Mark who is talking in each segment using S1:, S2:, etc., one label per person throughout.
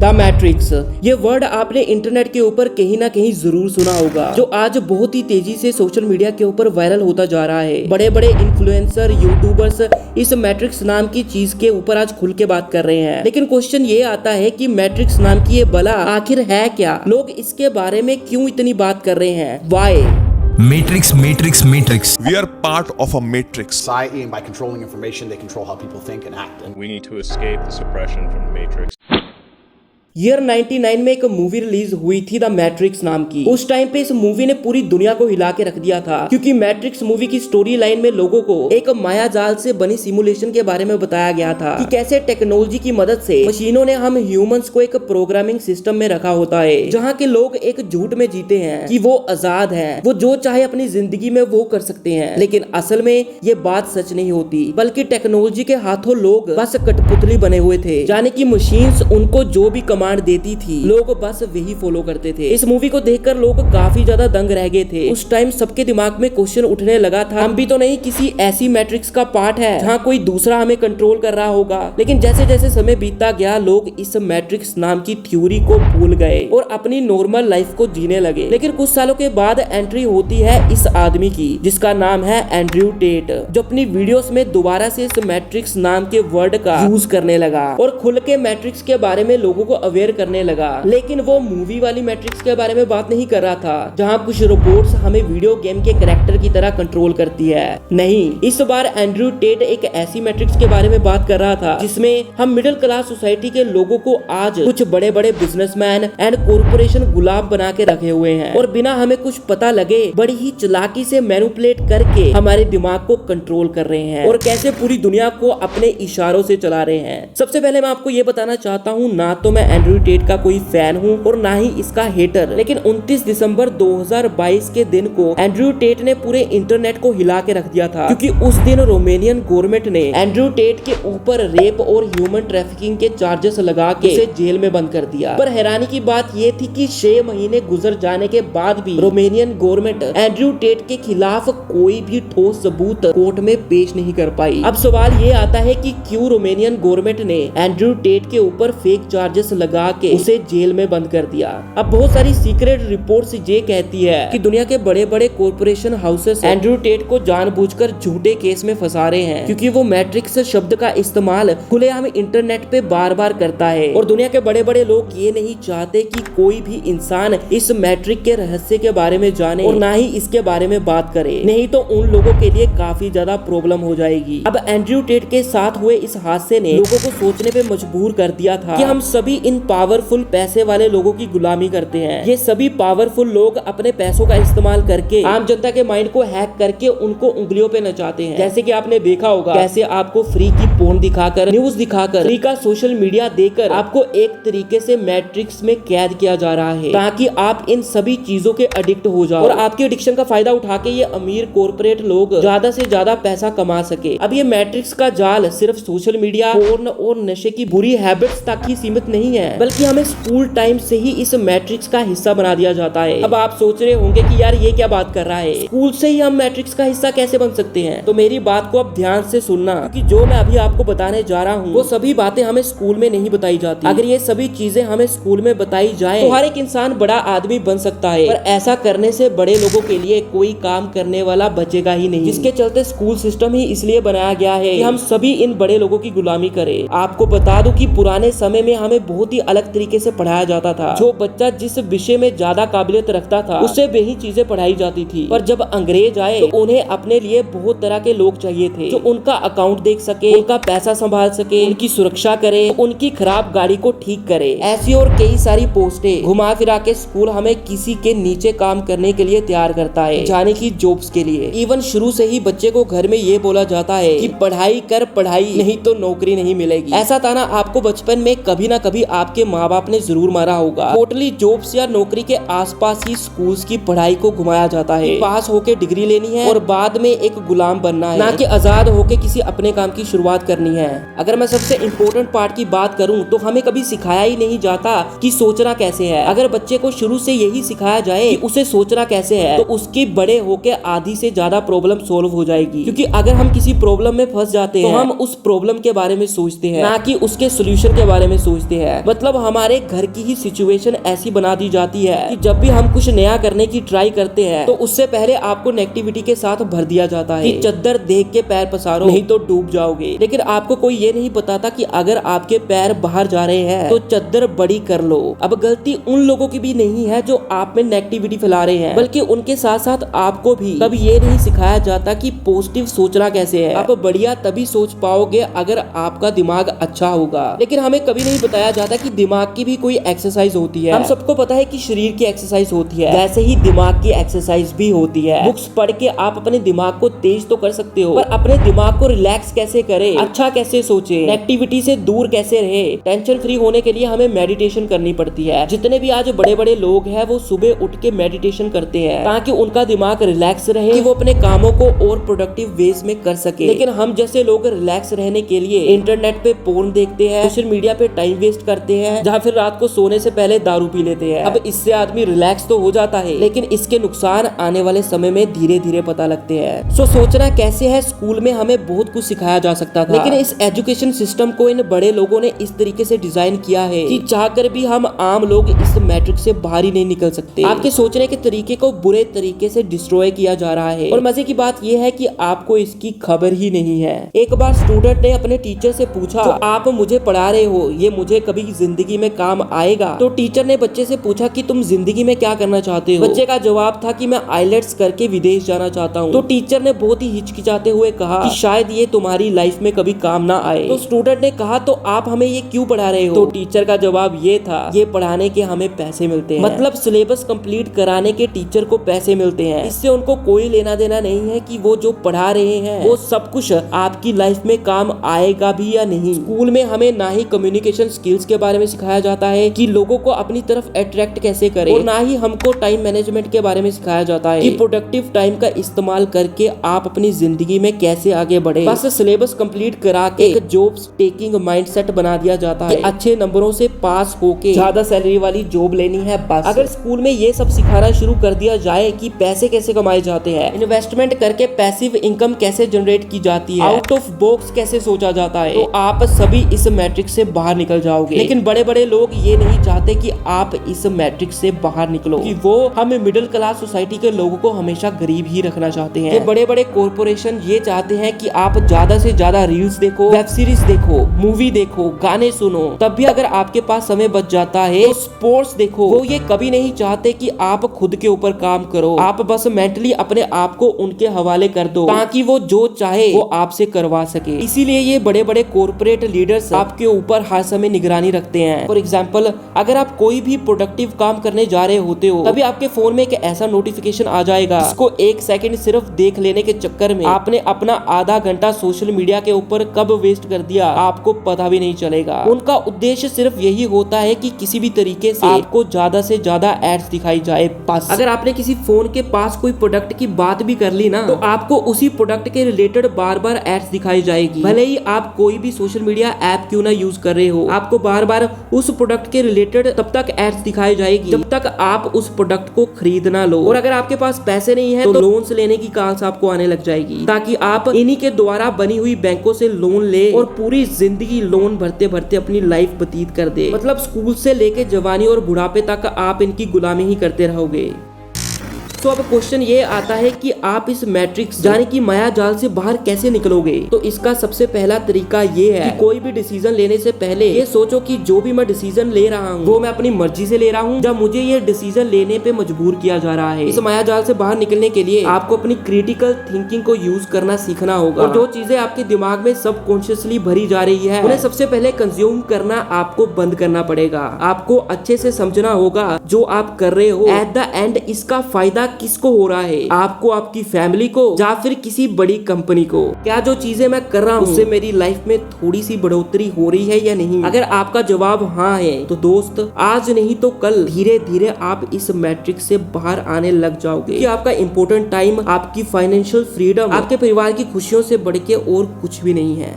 S1: The matrix, ये word आपने internet के ऊपर कहीं ना कहीं जरूर सुना होगा, जो आज बहुत ही तेजी से सोशल मीडिया के ऊपर वायरल होता जा रहा है। बड़े बड़े इन्फ्लुएंसर, यूट्यूबर्स इस मैट्रिक्स नाम की चीज के ऊपर आज खुल के बात कर रहे हैं। लेकिन क्वेश्चन ये आता है कि मैट्रिक्स नाम की ये बला आखिर है क्या? लोग इसके बारे में क्यों इतनी बात कर रहे हैं? Y?
S2: Matrix.
S3: We are part of a matrix.
S4: Society, and by controlling information, they control how people think and act.
S5: We need to escape the suppression from the Matrix.
S1: Year 99 में एक मूवी रिलीज हुई थी the matrix नाम की। उस time पे इस movie ने पूरी दुनिया को हिला के रख दिया था, क्योंकि मैट्रिक्स मूवी की स्टोरी लाइन में लोगों को एक माया जाल से बनी सिमुलेशन के बारे में बताया गया था कि कैसे टेक्नोलॉजी की मदद से मशीनों ने हम ह्यूमंस को एक प्रोग्रामिंग सिस्टम में रखा होता है, जहाँ के लोग एक झूठ में जीते हैं कि वो आजाद हैं, वो जो चाहे अपनी जिंदगी में वो कर सकते हैं। लेकिन असल में ये बात सच नहीं होती, बल्कि टेक्नोलॉजी के हाथों लोग बस कठपुतली बने हुए थे, यानी कि मशीन्स उनको जो भी देती थी, लोग बस वही फॉलो करते थे। इस मूवी को देखकर लोग काफी ज्यादा दंग रह गए थे। उस टाइम सबके दिमाग में क्वेश्चन उठने लगा था, हम भी तो नहीं किसी ऐसी मैट्रिक्स का पार्ट है जहाँ कोई दूसरा हमें कंट्रोल कर रहा होगा। लेकिन जैसे जैसे समय बीतता गया, लोग इस मैट्रिक्स नाम की थ्योरी को भूल गए और अपनी नॉर्मल लाइफ को जीने लगे। लेकिन कुछ सालों के बाद एंट्री होती है इस आदमी की, जिसका नाम है एंड्रयू टेट, जो अपनी वीडियोस में दोबारा से इस मैट्रिक्स नाम के वर्ड का यूज करने लगा और खुल के मैट्रिक्स के बारे में लोगों को अवेयर करने लगा। लेकिन वो मूवी वाली मैट्रिक्स के बारे में बात नहीं कर रहा था, जहां कुछ रोबोट्स हमें वीडियो गेम के कैरेक्टर की तरह कंट्रोल करती है। नहीं, इस बार एंड्रयू टेट एक ऐसी मैट्रिक्स के बारे में बात कर रहा था जिसमें हम मिडिल क्लास सोसाइटी के लोगों को आज कुछ बड़े बड़े बिजनेसमैन एंड कॉर्पोरेशन गुलाम बना के रखे हुए हैं, और बिना हमें कुछ पता लगे बड़ी ही चालाकी से मैनिपुलेट करके हमारे दिमाग को कंट्रोल कर रहे हैं और कैसे पूरी दुनिया को अपने इशारों से चला रहे हैं। सबसे पहले मैं आपको ये बताना चाहता हूँ, ना तो मैं एंड्रयू टेट का कोई फैन हूँ और ना ही इसका हेटर, लेकिन 29 दिसंबर 2022 के दिन को एंड्रयू टेट ने पूरे इंटरनेट को हिला के रख दिया था, क्योंकि उस दिन रोमानियन गवर्नमेंट ने एंड्रयू टेट के ऊपर रेप और ह्यूमन ट्रैफिकिंग के चार्जेस लगा के उसे जेल में बंद कर दिया। पर हैरानी की बात ये थी कि 6 महीने गुजर जाने के बाद भी रोमानियन गवर्नमेंट एंड्रयू टेट के खिलाफ कोई भी ठोस सबूत कोर्ट में पेश नहीं कर पाई। अब सवाल ये आता है कि क्यों रोमानियन गवर्नमेंट ने एंड्रयू टेट के ऊपर फेक चार्जेस लगा के उसे जेल में बंद कर दिया। अब बहुत सारी सीक्रेट रिपोर्ट्स ये कहती है कि दुनिया के बड़े बड़े कॉर्पोरेशन हाउसेस एंड्रयू टेट को जानबूझकर झूठे केस में फंसा रहे हैं, क्योंकि वो मैट्रिक्स शब्द का इस्तेमाल खुलेआम इंटरनेट पे बार बार करता है। और दुनिया के बड़े बड़े लोग ये नहीं चाहते कि कोई भी इंसान इस मैट्रिक के रहस्य के बारे में जाने और ना ही इसके बारे में बात करे, नहीं तो उन लोगों के लिए काफी ज्यादा प्रॉब्लम हो जाएगी। अब एंड्रयू टेट के साथ हुए इस हादसे ने लोगों को सोचने पे मजबूर कर दिया था कि हम सभी इन पावरफुल पैसे वाले लोगों की गुलामी करते हैं। ये सभी पावरफुल लोग अपने पैसों का इस्तेमाल करके आम जनता के माइंड को हैक करके उनको उंगलियों पे नचाते हैं। जैसे कि आपने देखा होगा कैसे आपको फ्री की पोर्न दिखाकर, न्यूज दिखाकर, फ्री का सोशल मीडिया देकर आपको एक तरीके से मैट्रिक्स में कैद किया जा रहा है, ताकि आप इन सभी चीजों के एडिक्ट हो जाओ और आपकी एडिक्शन का फायदा उठा के ये अमीर कॉर्पोरेट लोग ज्यादा से ज्यादा पैसा कमा सके। अब ये मैट्रिक्स का जाल सिर्फ सोशल मीडिया, पोर्न और नशे की बुरी हैबिट्स तक ही सीमित नहीं है, बल्कि हमें स्कूल टाइम से ही इस मैट्रिक्स का हिस्सा बना दिया जाता है। अब आप सोच रहे होंगे कि यार ये क्या बात कर रहा है, स्कूल से ही हम मैट्रिक्स का हिस्सा कैसे बन सकते हैं? तो मेरी बात को अब ध्यान से सुनना, क्योंकि जो मैं अभी आपको बताने जा रहा हूँ वो सभी बातें हमें स्कूल में नहीं बताई जाती। अगर ये सभी चीजें हमें स्कूल में बताई जाए तो हर एक इंसान बड़ा आदमी बन सकता है, पर ऐसा करने से बड़े लोगों के लिए कोई काम करने वाला बचेगा ही नहीं, जिसके चलते स्कूल सिस्टम ही इसलिए बनाया गया है कि हम सभी इन बड़े लोगों की गुलामी करें। आपको बता दूं कि पुराने समय में हमें बहुत ही अलग तरीके से पढ़ाया जाता था। जो बच्चा जिस विषय में ज्यादा काबिलियत रखता था उससे वही चीजें पढ़ाई जाती थी। पर जब अंग्रेज आए तो उन्हें अपने लिए बहुत तरह के लोग चाहिए थे, जो उनका अकाउंट देख सके, उनका पैसा संभाल सके, उनकी सुरक्षा करे, उनकी खराब गाड़ी को ठीक करे। ऐसी और कई सारी पोस्टें घुमा फिरा के स्कूल हमें किसी के नीचे काम करने के लिए तैयार करता है, जाने की जॉब्स के लिए। इवन शुरू से ही बच्चे को घर में ये बोला जाता है कि पढ़ाई कर, पढ़ाई नहीं तो नौकरी नहीं मिलेगी। ऐसा ताना आपको बचपन में कभी ना कभी आपके माँ बाप ने जरूर मारा होगा। टोटली जॉब्स या नौकरी के आसपास ही स्कूल्स की पढ़ाई को घुमाया जाता है। पास होके डिग्री लेनी है और बाद में एक गुलाम बनना है, ना कि आजाद होके किसी अपने काम की शुरुआत करनी है। अगर मैं सबसे इम्पोर्टेंट पार्ट की बात करूं तो हमें कभी सिखाया ही नहीं जाता कि सोचना कैसे है। अगर बच्चे को शुरू से यही सिखाया जाए कि उसे सोचना कैसे है, तो उसकी बड़े होके आधी से ज्यादा प्रॉब्लम सोल्व हो जाएगी। क्योंकि अगर हम किसी प्रॉब्लम में फंस जाते हैं तो हम उस प्रॉब्लम के बारे में सोचते हैं, ना कि उसके सोल्यूशन के बारे में सोचते हैं। मतलब हमारे घर की ही सिचुएशन ऐसी बना दी जाती है कि जब भी हम कुछ नया करने की ट्राई करते हैं तो उससे पहले आपको नेगेटिविटी के साथ भर दिया जाता है कि चद्दर देख के पैर पसारो नहीं तो डूब जाओगे। लेकिन आपको कोई ये नहीं बताता कि अगर आपके पैर बाहर जा रहे हैं तो चद्दर बड़ी कर लो। अब गलती उन लोगों की भी नहीं है जो आप में नेगेटिविटी फैला रहे हैं, बल्कि उनके साथ साथ आपको भी कभी ये नहीं सिखाया जाता कि पॉजिटिव सोचना कैसे है। आप बढ़िया तभी सोच पाओगे अगर आपका दिमाग अच्छा होगा। लेकिन हमें कभी नहीं बताया जाता कि दिमाग की भी कोई एक्सरसाइज होती है। हम सबको पता है कि शरीर की एक्सरसाइज होती है, वैसे ही दिमाग की एक्सरसाइज भी होती है। बुक्स पढ़ के आप अपने दिमाग को तेज तो कर सकते हो, पर अपने दिमाग को रिलैक्स कैसे करें, अच्छा कैसे सोचे, नेगेटिविटी से दूर कैसे रहे, टेंशन फ्री होने के लिए हमें मेडिटेशन करनी पड़ती है। जितने भी आज बड़े बड़े लोग हैं वो सुबह उठ के मेडिटेशन करते हैं ताकि उनका दिमाग रिलैक्स रहे कि वो अपने कामों को और प्रोडक्टिव वेज में कर सके। लेकिन हम जैसे लोग रिलैक्स रहने के लिए इंटरनेट पे पोर्न देखते हैं, सोशल मीडिया पे टाइम वेस्ट करते हैं, जहाँ फिर रात को सोने से पहले दारू पी लेते हैं। अब इससे आदमी रिलैक्स तो हो जाता है, लेकिन इसके नुकसान आने वाले समय में धीरे धीरे पता लगते हैं। सो सोचना कैसे है, स्कूल में हमें बहुत कुछ सिखाया जा सकता था, लेकिन इस एजुकेशन सिस्टम को इन बड़े लोगों ने इस तरीके से डिजाइन किया है कि चाहकर भी हम आम लोग इस मैट्रिक्स से बाहर ही नहीं निकल सकते। आपके सोचने के तरीके को बुरे तरीके से डिस्ट्रॉय किया जा रहा है, और मजे की बात यह है कि आपको इसकी खबर ही नहीं है। एक बार स्टूडेंट ने अपने टीचर से पूछा, जो आप मुझे पढ़ा रहे हो ये मुझे कभी जिंदगी में काम आएगा? तो टीचर ने बच्चे से पूछा कि तुम जिंदगी में क्या करना चाहते हो? बच्चे का जवाब था कि मैं आईलेट्स करके विदेश जाना चाहता हूँ। तो टीचर ने बहुत ही हिचकिचाते हुए कहा कि शायद ये तुम्हारी लाइफ में कभी काम ना आए। तो स्टूडेंट ने कहा, तो आप हमें ये क्यों पढ़ा रहे हो? तो टीचर का जवाब ये था, ये पढ़ाने के हमें पैसे मिलते हैं। मतलब सिलेबस कंप्लीट कराने के टीचर को पैसे मिलते हैं, इससे उनको कोई लेना देना नहीं है कि वो जो पढ़ा रहे हैं वो सब कुछ आपकी लाइफ में काम आएगा भी या नहीं। स्कूल में हमें ना ही कम्युनिकेशन स्किल्स के बारे में सिखाया जाता है कि लोगों को अपनी तरफ अट्रैक्ट कैसे करें, और ना ही हमको टाइम मैनेजमेंट के बारे में सिखाया जाता है कि प्रोडक्टिव टाइम का इस्तेमाल करके आप अपनी जिंदगी में कैसे आगे बढ़े। बस सिलेबस कंप्लीट करा के एक जॉब टेकिंग माइंडसेट बना दिया जाता है, अच्छे नंबरों से पास होके ज्यादा सैलरी वाली जॉब लेनी है बस। अगर स्कूल में ये सब सिखाना शुरू कर दिया जाए कि पैसे कैसे कमाए जाते हैं, इन्वेस्टमेंट करके पैसिव इनकम कैसे जनरेट की जाती है, आउट ऑफ बॉक्स कैसे सोचा जाता है, तो आप सभी इस मैट्रिक्स से बाहर निकल जाओगे। लेकिन बड़े बड़े लोग ये नहीं चाहते कि आप इस मैट्रिक्स से बाहर निकलो, कि वो हम मिडिल क्लास सोसाइटी के लोगों को हमेशा गरीब ही रखना चाहते हैं। ये बड़े बड़े कॉर्पोरेशन ये चाहते हैं कि आप ज्यादा से ज्यादा रील्स देखो, वेब सीरीज देखो, मूवी देखो, गाने सुनो, तब भी अगर आपके पास समय बच जाता है तो स्पोर्ट्स देखो। वो ये कभी नहीं चाहते कि आप खुद के ऊपर काम करो, आप बस मेंटली अपने आप को उनके हवाले कर दो ताकि वो जो चाहे वो आपसे करवा सके। इसीलिए ये बड़े बड़े कॉर्पोरेट लीडर्स आपके ऊपर हर समय निगरानी रखते हैं। फॉर एग्जाम्पल, अगर आप कोई भी प्रोडक्टिव काम करने जा रहे होते हो, तभी आपके फोन में एक ऐसा नोटिफिकेशन आ जाएगा जिसको एक सेकंड सिर्फ देख लेने के चक्कर में आपने अपना आधा घंटा सोशल मीडिया के ऊपर कब वेस्ट कर दिया आपको पता भी नहीं चलेगा। उनका उद्देश्य सिर्फ यही होता है कि किसी भी तरीके से आपको ज्यादा से ज्यादा एड्स दिखाई जाए बस। अगर आपने किसी फोन के पास कोई प्रोडक्ट की बात भी कर ली ना, तो आपको उसी प्रोडक्ट के रिलेटेड बार बार एड्स दिखाई जाएगी। भले ही आप कोई भी सोशल मीडिया ऐप क्यों ना यूज कर रहे हो, आपको बार बार उस प्रोडक्ट के रिलेटेड तब तक एड्स दिखाई जाएगी जब तक आप उस प्रोडक्ट को खरीद ना लो। और अगर आपके पास पैसे नहीं है तो लोन्स लेने की कॉल्स आपको आने लग जाएगी ताकि आप इन्हीं के द्वारा बनी हुई बैंकों से लोन ले और पूरी जिंदगी लोन भरते भरते अपनी लाइफ व्यतीत कर दे। मतलब स्कूल से लेके जवानी और बुढ़ापे तक आप इनकी गुलामी ही करते रहोगे। तो अब क्वेश्चन ये आता है कि आप इस मैट्रिक्स यानी कि माया जाल से बाहर कैसे निकलोगे। तो इसका सबसे पहला तरीका ये है कि कोई भी डिसीजन लेने से पहले ये सोचो कि जो भी मैं डिसीजन ले रहा हूँ वो मैं अपनी मर्जी से ले रहा हूँ या मुझे ये डिसीजन लेने पे मजबूर किया जा रहा है। इस माया जाल से बाहर निकलने के लिए आपको अपनी क्रिटिकल थिंकिंग को यूज करना सीखना होगा, और जो चीजें आपके दिमाग में सबकॉन्शियसली भरी जा रही है उन्हें सबसे पहले कंज्यूम करना आपको बंद करना पड़ेगा। आपको अच्छे से समझना होगा जो आप कर रहे हो एट द एंड इसका फायदा किसको हो रहा है, आपको, आपकी फैमिली को, या फिर किसी बड़ी कंपनी को। क्या जो चीजें मैं कर रहा हूँ उससे मेरी लाइफ में थोड़ी सी बढ़ोतरी हो रही है या नहीं? अगर आपका जवाब हाँ है तो दोस्त आज नहीं तो कल धीरे धीरे आप इस मैट्रिक्स से बाहर आने लग जाओगे कि आपका इंपॉर्टेंट टाइम, आपकी फाइनेंशियल फ्रीडम, आपके परिवार की खुशियों से बढ़ के और कुछ भी नहीं है।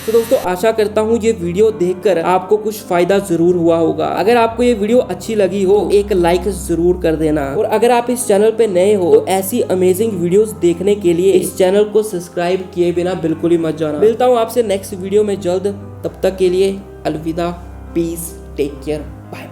S1: तो दोस्तों आशा करता हूँ ये वीडियो देखकर आपको कुछ फायदा जरूर हुआ होगा। अगर आपको ये वीडियो अच्छी लगी हो एक लाइक जरूर कर देना, और अगर आप इस चैनल पे नए हो तो ऐसी अमेजिंग वीडियोस देखने के लिए इस चैनल को सब्सक्राइब किए बिना बिल्कुल ही मत जाना। मिलता हूँ आपसे नेक्स्ट वीडियो में जल्द, तब तक के लिए अलविदा। Peace, take care, bye.